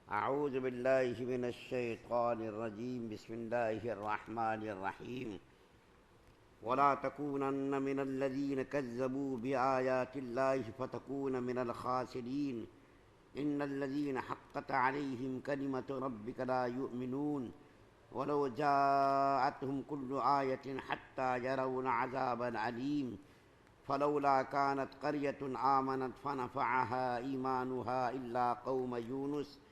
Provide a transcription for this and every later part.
اعوذ باللہ من الشیطان الرجیم بسم اللہ الرحمن الرحیم ولا تکونن من الذین کذبوا بآیات اللہ فتکون من الخاسرین ان الذین حقت علیہم کلمۃ ربک لا یؤمنون ولو جاءتهم كل آیۃ حتی یرون عذابا علیم فلولا كانت قرية آمنت فنفعها إيمانها إلا قوم يونس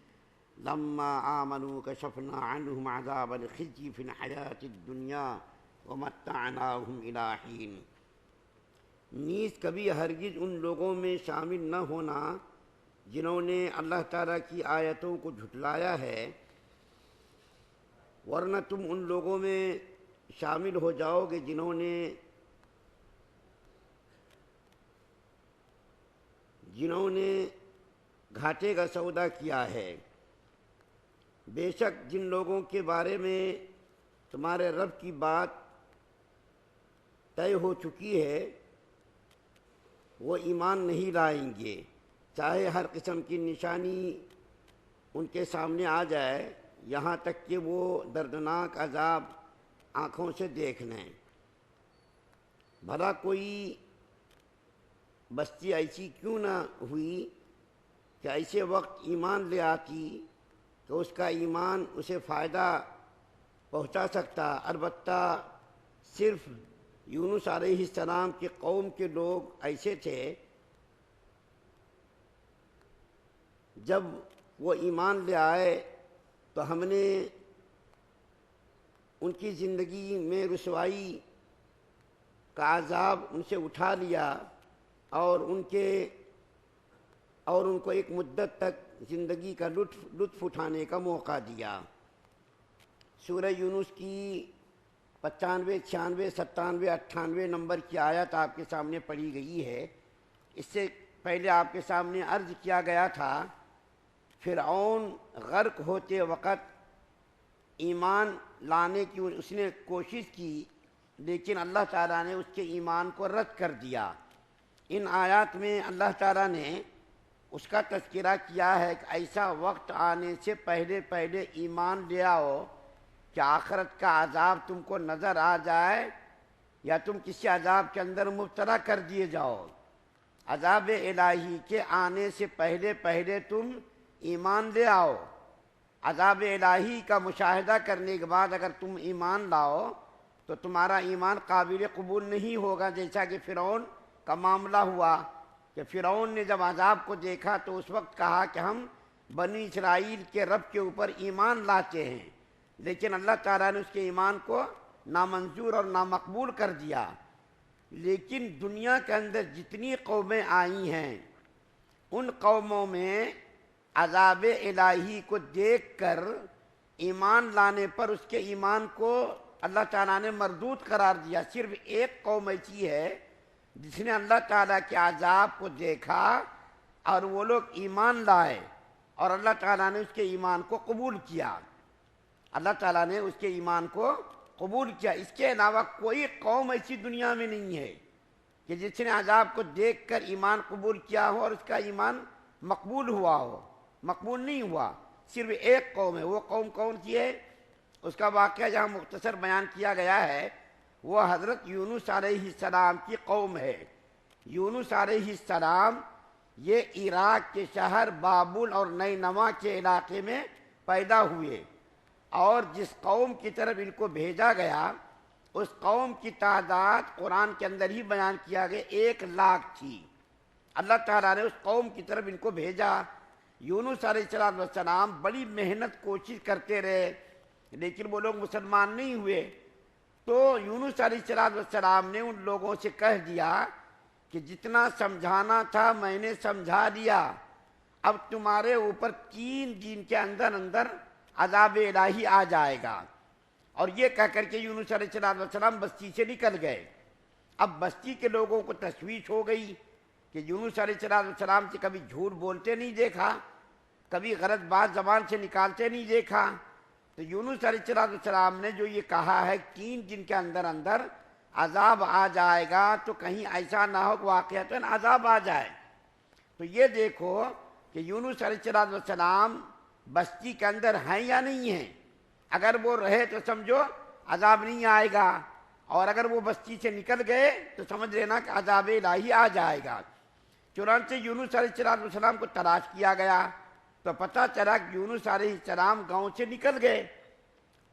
لما آمنوا كشفنا عنهم عذاب الخزي في الحياة الدنيا ومتعناهم إلى حين۔ نیز کبھی ہرگز ان لوگوں میں شامل نہ ہونا جنہوں نے اللہ تعالیٰ کی آیتوں کو جھٹلایا ہے، ورنہ تم ان لوگوں میں شامل ہو جاؤ گے جنہوں نے گھاٹے کا سودا کیا ہے۔ بے شک جن لوگوں کے بارے میں تمہارے رب کی بات طے ہو چکی ہے وہ ایمان نہیں لائیں گے، چاہے ہر قسم کی نشانی ان کے سامنے آ جائے، یہاں تک کہ وہ دردناک عذاب آنکھوں سے دیکھ لیں۔ بھلا کوئی بستی ایسی کیوں نہ ہوئی کہ ایسے وقت ایمان لے آتی کہ اس کا ایمان اسے فائدہ پہنچا سکتا، البتہ صرف یونس علیہ السلام کے قوم کے لوگ ایسے تھے۔ جب وہ ایمان لے آئے تو ہم نے ان کی زندگی میں رسوائی کا عذاب ان سے اٹھا لیا اور ان کو ایک مدت تک زندگی کا لطف اٹھانے کا موقع دیا۔ سورہ یونس کی 95، 96، 97، 98 نمبر کی آیت آپ کے سامنے پڑھی گئی ہے۔ اس سے پہلے آپ کے سامنے عرض کیا گیا تھا فرعون غرق ہوتے وقت ایمان لانے کی اس نے کوشش کی، لیکن اللہ تعالیٰ نے اس کے ایمان کو رد کر دیا۔ ان آیات میں اللہ تعالیٰ نے اس کا تذکرہ کیا ہے کہ ایسا وقت آنے سے پہلے ایمان لے آؤ کہ آخرت کا عذاب تم کو نظر آ جائے یا تم کسی عذاب کے اندر مبتلا کر دیے جاؤ۔ عذاب الہی کے آنے سے پہلے تم ایمان لے آؤ۔ عذاب الہی کا مشاہدہ کرنے کے بعد اگر تم ایمان لاؤ تو تمہارا ایمان قابل قبول نہیں ہوگا، جیسا کہ فرعون کا معاملہ ہوا کہ فرعون نے جب عذاب کو دیکھا تو اس وقت کہا کہ ہم بنی اسرائیل کے رب کے اوپر ایمان لاتے ہیں، لیکن اللہ تعالیٰ نے اس کے ایمان کو نامنظور اور نامقبول کر دیا۔ لیکن دنیا کے اندر جتنی قومیں آئی ہیں ان قوموں میں عذاب الہی کو دیکھ کر ایمان لانے پر اس کے ایمان کو اللہ تعالیٰ نے مردود قرار دیا۔ صرف ایک قوم ایسی ہے جس نے اللہ تعالیٰ کے عذاب کو دیکھا اور وہ لوگ ایمان لائے اور اللہ تعالیٰ نے اس کے ایمان کو قبول کیا۔ اللہ تعالیٰ نے اس کے ایمان کو قبول کیا۔ اس کے علاوہ کوئی قوم ایسی دنیا میں نہیں ہے کہ جس نے عذاب کو دیکھ کر ایمان قبول کیا ہو اور اس کا ایمان مقبول ہوا ہو۔ مقبول نہیں ہوا، صرف ایک قوم ہے۔ وہ قوم کون سی ہے؟ اس کا واقعہ جہاں مختصر بیان کیا گیا ہے وہ حضرت یونس علیہ السلام کی قوم ہے۔ یونس علیہ السلام یہ عراق کے شہر بابل اور نینوا کے علاقے میں پیدا ہوئے، اور جس قوم کی طرف ان کو بھیجا گیا اس قوم کی تعداد قرآن کے اندر ہی بیان کیا گیا 1,00,000 تھی۔ اللہ تعالیٰ نے اس قوم کی طرف ان کو بھیجا۔ یونس علیہ السلام بڑی محنت کوشش کرتے رہے لیکن وہ لوگ مسلمان نہیں ہوئے، تو یونس علیہ السلام نے ان لوگوں سے کہہ دیا کہ جتنا سمجھانا تھا میں نے سمجھا دیا، اب تمہارے اوپر 3 دن کے اندر عذاب الہی آ جائے گا۔ اور یہ کہہ کر کے یونس علیہ السلام بستی سے نکل گئے۔ اب بستی کے لوگوں کو تشویش ہو گئی کہ یونس علیہ السلام سے کبھی جھوٹ بولتے نہیں دیکھا، کبھی غلط بات زبان سے نکالتے نہیں دیکھا، تو یونس علیہ السلام نے جو یہ کہا ہے 3 دن کے اندر عذاب آ جائے گا، تو کہیں ایسا نہ ہو کہ واقعتاً عذاب آ جائے۔ تو یہ دیکھو کہ یونس علیہ السلام بستی کے اندر ہیں یا نہیں ہیں. اگر وہ رہے تو سمجھو عذاب نہیں آئے گا، اور اگر وہ بستی سے نکل گئے تو سمجھ لینا کہ عذاب الہی آ جائے گا. چنانچہ یونس علیہ السلام کو تلاش کیا گیا تو پتہ چلا کہ یونس علیہ السلام گاؤں سے نکل گئے،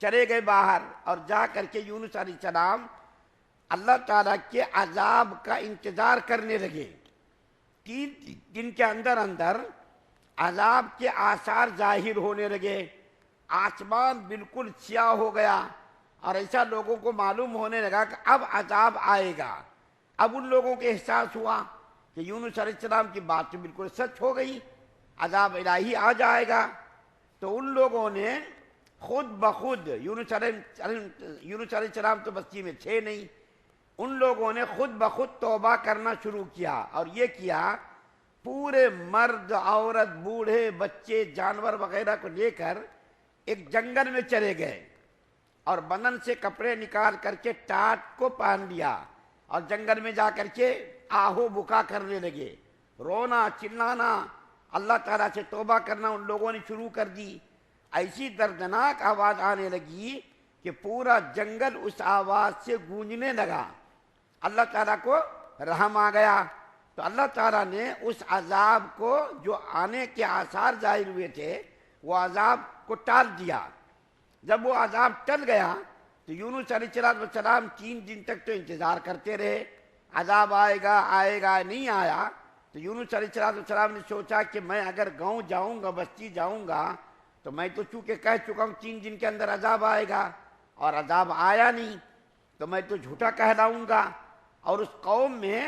چلے گئے باہر، اور جا کر کے یونس علیہ السلام اللہ تعالیٰ کے عذاب کا انتظار کرنے لگے. 3 دن کے اندر اندر عذاب کے آثار ظاہر ہونے لگے، آسمان بالکل سیاہ ہو گیا، اور ایسا لوگوں کو معلوم ہونے لگا کہ اب عذاب آئے گا. اب ان لوگوں کو احساس ہوا کہ یونس علیہ السلام کی بات تو بالکل سچ ہو گئی، عذاب الہی آ جائے گا. تو ان لوگوں نے خود بخود، یونس علیہ السلام تو بستی میں تھے نہیں، ان لوگوں نے خود بخود توبہ کرنا شروع کیا، اور یہ کیا پورے مرد عورت بوڑھے بچے جانور وغیرہ کو لے کر ایک جنگل میں چلے گئے، اور بدن سے کپڑے نکال کر کے ٹاٹ کو پہن لیا، اور جنگل میں جا کر کے آہو بکا کرنے لگے، رونا چلانا، اللہ تعالیٰ سے توبہ کرنا ان لوگوں نے شروع کر دی. ایسی دردناک آواز آنے لگی کہ پورا جنگل اس آواز سے گونجنے لگا. اللہ تعالیٰ کو رحم آ گیا، تو اللہ تعالیٰ نے اس عذاب کو، جو آنے کے آثار ظاہر ہوئے تھے، وہ عذاب کو ٹال دیا. جب وہ عذاب ٹل گیا تو یونس علیہ السلام 3 دن تک تو انتظار کرتے رہے، عذاب آئے گا نہیں آیا. تو یونس علیہ السلام نے سوچا کہ میں اگر گاؤں جاؤں گا، بستی جاؤں گا، تو میں تو چونکہ کہہ چکا ہوں 3 دن کے اندر عذاب آئے گا، اور عذاب آیا نہیں، تو میں تو جھوٹا کہلاؤں گا. اور اس قوم میں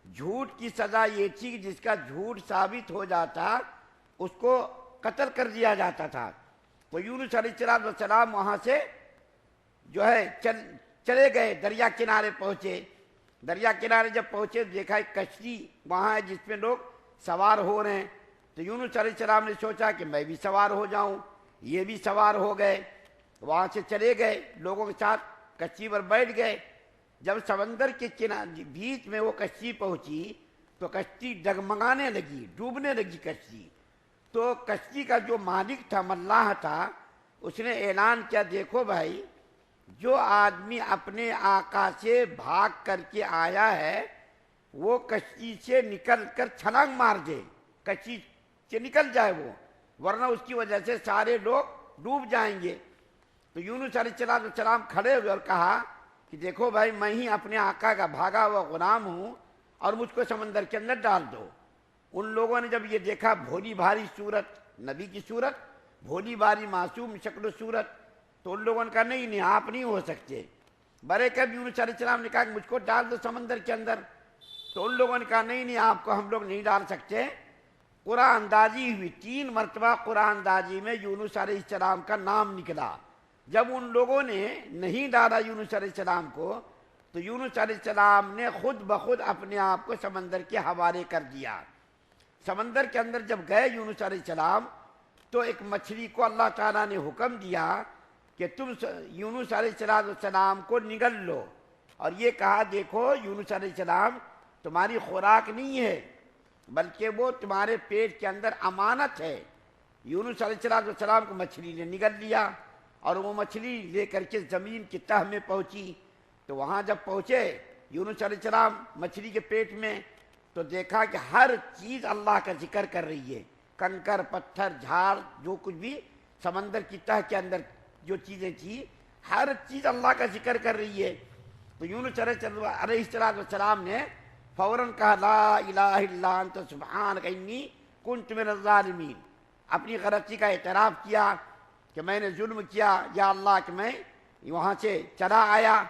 جھوٹ کی سزا یہ تھی کہ جس کا جھوٹ ثابت ہو جاتا اس کو قتل کر دیا جاتا تھا. وہ یونس علیہ السلام وہاں سے جو ہے چلے گئے، دریا کنارے پہنچے. دریا کنارے جب پہنچے دیکھا ایک کشتی وہاں ہے جس میں لوگ سوار ہو رہے ہیں. تو یونس علیہ السلام نے سوچا کہ میں بھی سوار ہو جاؤں. یہ بھی سوار ہو گئے، وہاں سے چلے گئے، لوگوں کے ساتھ کشتی پر بیٹھ گئے. جب سمندر کے بیچ میں وہ کشتی پہنچی تو کشتی ڈگمگانے لگی، ڈوبنے لگی کشتی. تو کشتی کا جو مالک تھا، ملاح تھا، اس نے اعلان کیا، دیکھو بھائی، جو آدمی اپنے آقا سے بھاگ کر کے آیا ہے وہ کشتی سے نکل کر چھلانگ مار دے، کشتی سے نکل جائے وہ، ورنہ اس کی وجہ سے سارے لوگ ڈوب جائیں گے. تو یونس علیہ السلام کھڑے ہوئے اور کہا کہ دیکھو بھائی، میں ہی اپنے آقا کا بھاگا ہوا غلام ہوں، اور مجھ کو سمندر کے اندر ڈال دو. ان لوگوں نے جب یہ دیکھا، بھولی بھاری صورت، نبی کی صورت، بھولی بھاری معصوم شکل و صورت، تو ان لوگوں نے کہا نہیں آپ نہیں ہو سکتے. برے کب یونس علیہ السلام نے کہا کہ مجھ کو ڈال دو سمندر کے اندر. تو ان لوگوں نے کہا نہیں آپ کو ہم لوگ نہیں ڈال سکتے. قرآن اندازی ہوئی، 3 مرتبہ قرآن اندازی میں یونس علیہ السلام کا نام نکلا. جب ان لوگوں نے نہیں ڈالا یونس علیہ السلام کو، تو یونس علیہ السلام نے خود بخود اپنے آپ کو سمندر کے حوالے کر دیا. سمندر کے اندر جب گئے یونس علیہ السلام، تو ایک مچھلی کو اللہ تعالیٰ نے حکم دیا کہ تم یونس علیہ السلام کو نگل لو، اور یہ کہا دیکھو یونس علیہ السلام تمہاری خوراک نہیں ہے، بلکہ وہ تمہارے پیٹ کے اندر امانت ہے. یونس علیہ السلام کو مچھلی نے نگل لیا، اور وہ مچھلی لے کر کے زمین کی تہ میں پہنچی. تو وہاں جب پہنچے یونس علیہ السلام مچھلی کے پیٹ میں، تو دیکھا کہ ہر چیز اللہ کا ذکر کر رہی ہے، کنکر پتھر جھاڑ، جو کچھ بھی سمندر کی تہ کے اندر جو چیزیں تھیں، ہر چیز اللہ کا ذکر کر رہی ہے. تو یونس علیہ السلام نے فوراً کہا لا الہ الا انت سبحانک انی کنت من الظالمین. اپنی غلطی کا اعتراف کیا کہ میں نے ظلم کیا، یا اللہ کہ میں وہاں سے چلا آیا.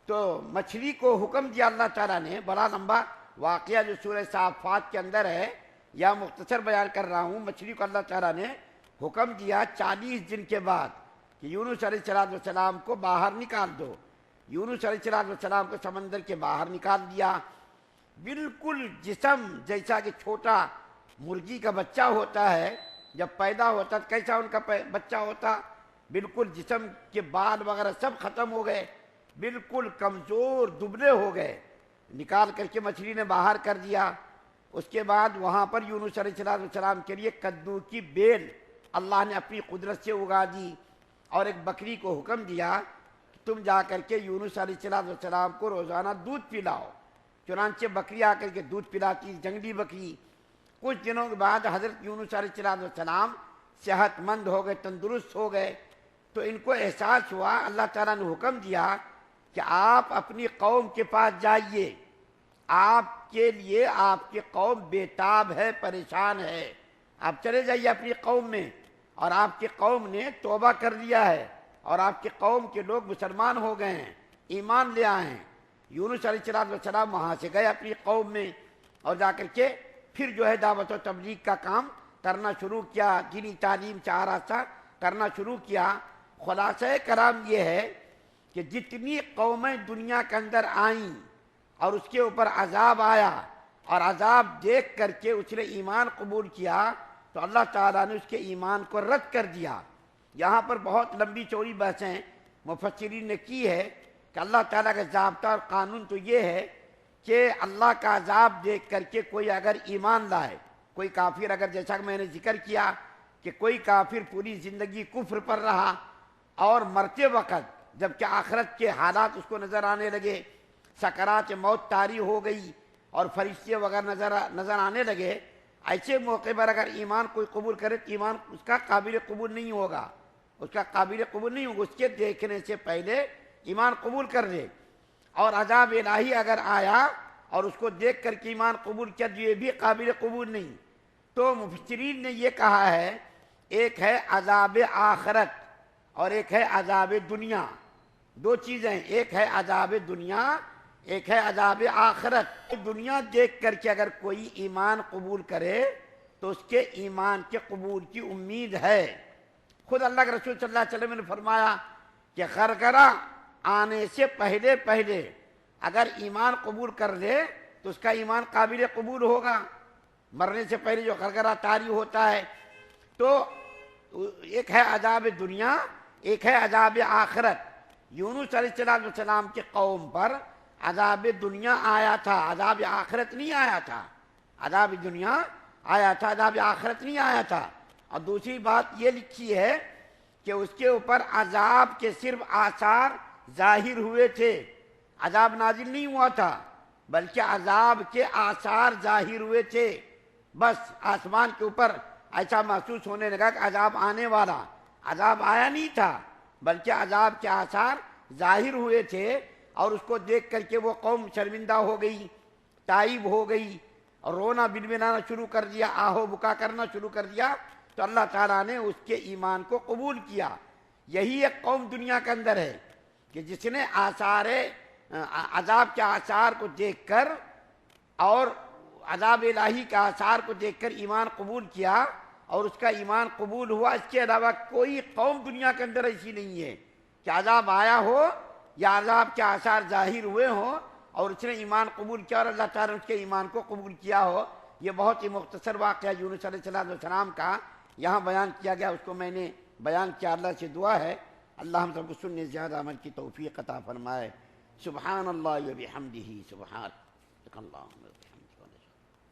تو مچھلی کو حکم دیا اللہ تعالیٰ نے. بڑا لمبا واقعہ جو سورہ صافات کے اندر ہے، یا مختصر بیان کر رہا ہوں. مچھلی کو اللہ تعالیٰ نے حکم دیا 40 دن کے بعد کہ یونس علیہ السلام کو باہر نکال دو. یونس علیہ السلام کو سمندر کے باہر نکال دیا. بالکل جسم جیسا کہ چھوٹا مرغی کا بچہ ہوتا ہے، جب پیدا ہوتا کیسا ان کا بچہ ہوتا، بالکل جسم کے بال وغیرہ سب ختم ہو گئے، بالکل کمزور دبلے ہو گئے. نکال کر کے مچھلی نے باہر کر دیا. اس کے بعد وہاں پر یونس علیہ السلام کے لیے کدو کی بیل اللہ نے اپنی قدرت سے اگا دی، اور ایک بکری کو حکم دیا کہ تم جا کر کے یونس علیہ السلام کو روزانہ دودھ پلاؤ۔ چنانچہ بکری آ کر کے دودھ پلاتی، جنگلی بکری۔ کچھ دنوں کے بعد حضرت یونس علیہ السلام صحت مند ہو گئے، تندرست ہو گئے۔ تو ان کو احساس ہوا، اللہ تعالیٰ نے حکم دیا کہ آپ اپنی قوم کے پاس جائیے، آپ کے لیے آپ کی قوم بےتاب ہے، پریشان ہے، آپ چلے جائیے اپنی قوم میں۔ اور آپ کی قوم نے توبہ کر لیا ہے، اور آپ کی قوم کے لوگ مسلمان ہو گئے ہیں، ایمان لے آئے ہیں۔ یونس علیہ السلام وہاں سے گئے اپنی قوم میں، اور جا کر کے پھر جو ہے دعوت و تبلیغ کا کام کرنا شروع کیا، دینی تعلیم سے آراستہ کرنا شروع کیا۔ خلاصہ کلام یہ ہے کہ جتنی قومیں دنیا کے اندر آئیں اور اس کے اوپر عذاب آیا، اور عذاب دیکھ کر کے اس نے ایمان قبول کیا، تو اللہ تعالیٰ نے اس کے ایمان کو رد کر دیا۔ یہاں پر بہت لمبی چوڑی بحثیں مفسرین نے کی ہے کہ اللہ تعالیٰ کا ضابطہ اور قانون تو یہ ہے کہ اللہ کا عذاب دیکھ کر کے کوئی اگر ایمان لائے، کوئی کافر اگر، جیسا کہ میں نے ذکر کیا کہ کوئی کافر پوری زندگی کفر پر رہا، اور مرتے وقت جب کہ آخرت کے حالات اس کو نظر آنے لگے، سکرات موت طاری ہو گئی اور فرشتے وغیرہ نظر آنے لگے، ایسے موقع پر اگر ایمان کوئی قبول کرے تو ایمان اس کا قابل قبول نہیں ہوگا، اس کا قابل قبول نہیں ہوگا، اس کے دیکھنے سے پہلے ایمان قبول کر لے۔ اور عذاب الہی اگر آیا اور اس کو دیکھ کر کے ایمان قبول کیا تو یہ بھی قابل قبول نہیں۔ تو مفسرین نے یہ کہا ہے، ایک ہے عذاب آخرت اور ایک ہے عذاب دنیا، دو چیزیں، ایک ہے عذاب دنیا، ایک ہے عذاب آخرت۔ دنیا دیکھ کر کے اگر کوئی ایمان قبول کرے تو اس کے ایمان کے قبول کی امید ہے۔ خود اللہ کے رسول صلی اللہ علیہ وسلم نے فرمایا کہ غرغرہ آنے سے پہلے پہلے اگر ایمان قبول کر لے تو اس کا ایمان قابل قبول ہوگا، مرنے سے پہلے جو غرغرہ طاری ہوتا ہے۔ تو ایک ہے عذاب دنیا، ایک ہے عذاب آخرت۔ یونس علیہ السلام کی قوم پر عذاب دنیا آیا تھا، عذاب آخرت نہیں آیا تھا۔ عذاب دنیا آیا تھا، عذاب آخرت نہیں آیا تھا۔ اور دوسری بات یہ لکھی ہے کہ اس کے اوپر عذاب کے صرف آثار ظاہر ہوئے تھے، عذاب نازل نہیں ہوا تھا، بلکہ عذاب کے آثار ظاہر ہوئے تھے۔ بس آسمان کے اوپر ایسا محسوس ہونے لگا کہ عذاب آنے والا، عذاب آیا نہیں تھا، بلکہ عذاب کے آثار ظاہر ہوئے تھے۔ اور اس کو دیکھ کر کے وہ قوم شرمندہ ہو گئی، تائب ہو گئی، اور رونا بلبلانا شروع کر دیا، آہو بکا کرنا شروع کر دیا۔ تو اللہ تعالیٰ نے اس کے ایمان کو قبول کیا۔ یہی ایک قوم دنیا کے اندر ہے کہ جس نے آثار عذاب کے آثار کو دیکھ کر اور عذاب الہی کے آثار کو دیکھ کر ایمان قبول کیا، اور اس کا ایمان قبول ہوا۔ اس کے علاوہ کوئی قوم دنیا کے اندر ایسی نہیں ہے کہ عذاب آیا ہو یا عذاب کے آثار ظاہر ہوئے ہوں اور اس نے ایمان قبول کیا اور اللہ تعالیٰ نے اس کے ایمان کو قبول کیا ہو۔ یہ بہت ہی مختصر واقعہ یونس علیہ السلام کا یہاں بیان کیا گیا، اس کو میں نے بیان کیا۔ اللہ سے دعا ہے اللہ ہم سب کو سننے زیادہ عمل کی توفیق عطا فرمائے۔ سبحان اللہ و بحمدہ، سبحان اللہ۔